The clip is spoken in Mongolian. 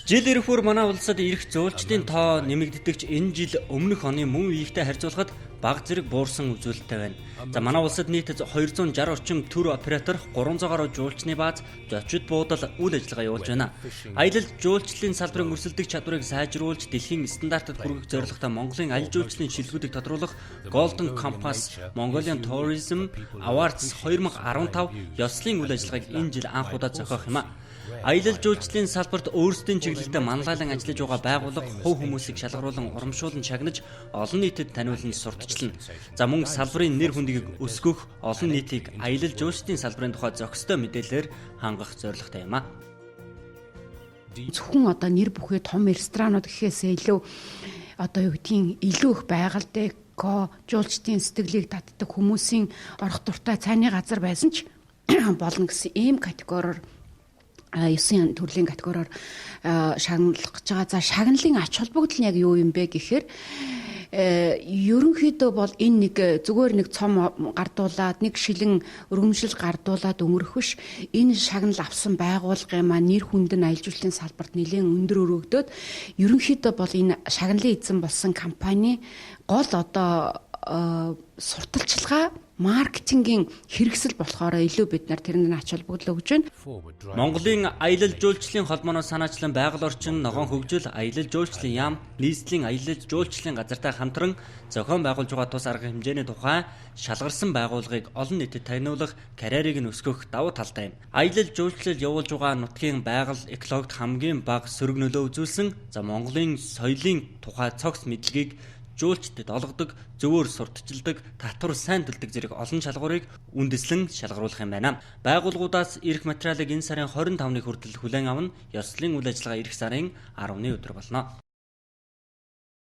Жил ирэхүүр манай улсад ирэх зөөлчдийн тоо нэмэгддэг ч энэ жил өмнөх оны мөн үеийнхтэй харьцуулахад бага зэрэг буурсан үзүүлэлттэй байна. За манай улсад нийт 260 орчим төр оператор 300 гаруй жуулчны бааз зочид буудал үйл ажиллагаа явуулж байна. Аялал жуулчлалын салбарын өрсөлдөх чадварыг сайжруулж дэлхийн стандартад хүргэх зорилготой Монголын аялал жуулчлалын шилжүүлгийг тодруулах Golden Compass Mongolian Tourism Awards 2015 ёслолын үйл ажиллагааг энэ жил анх удаа зохиох юм а. Аялал жуулчлалын салбарт өөрсдийн чиглэлдээ манлайлан ажиллаж байгаа байгууллага хувь хүмүүсийг шалгаруулан урамшуулан шагнаж олон нийтэд таниулан сурталчилна. За мөн салбарын нэр хүндийг өсгөх, олон нийтийг аялал жуулчлалын салбарын тухай зохистой мэдээлэлээр хангах зорилготой юм а. Зөвхөн одоо нэр бүхий том ресторанууд гэхээсээ илүү одоо юу гэдгийг илүү их байгальд эко жуулчдын сэтгэлийг татдаг хүмүүсийн орох дуртай цайны газар байсан ч болно гэсэн ийм категориор 9 төрлийн категориор шагналах гэж байгаа. За шагналын ач холбогдол нь яг юу юм бэ гэхээр ерөнхийдөө бол энэ нэг зүгээр нэг цом гардуулаад нэг шилэн өргөмжлөл гардуулаад өнгөрөх биш. Энэ шагнал авсан байгууллагын маань нэр хүнд нь аялал жуулчлалын салбарт нэлээд өндөр өргөгдөөд ерөнхийдөө бол энэ шагналын эзэн болсон компани гол одоо сурталчилгаа маркетингийн хэрэгсэл болохоор илүү бид нар тэрний ач холбогдол өгж байна. Монголын аялал жуулчлалын холбооноос санаачлан байгаль орчин, ногоон хөгжил, аялал жуулчлалын яам, нийслэлийн аялал жуулчлалын газартай хамтран зохион байгуулж байгаа тус арга хэмжээний тухай шалгарсан байгууллагыг олон нийтэд таниулах, карьерийг нь өсгөх давуу талтай юм. Аялал жуулчлал явуулж байгаа нутгийн байгаль экологид хамгийн бага сөрөг нөлөө үзүүлсэн. За Монголын соёлын тухай цогц мэдлэгийг жуулчдад олгодог, зөвөр сурталчилдаг, татвар сайн төлдөг зэрэг олон шалгуурыг үндэслэн шалгаруулах юм байна. Байгууллагуудаас ирэх материалыг энэ сарын 25-ны хүртэл хүлээн авна. Ёслолын үйл ажиллагаа ирэх сарын 10-ны өдөр болно.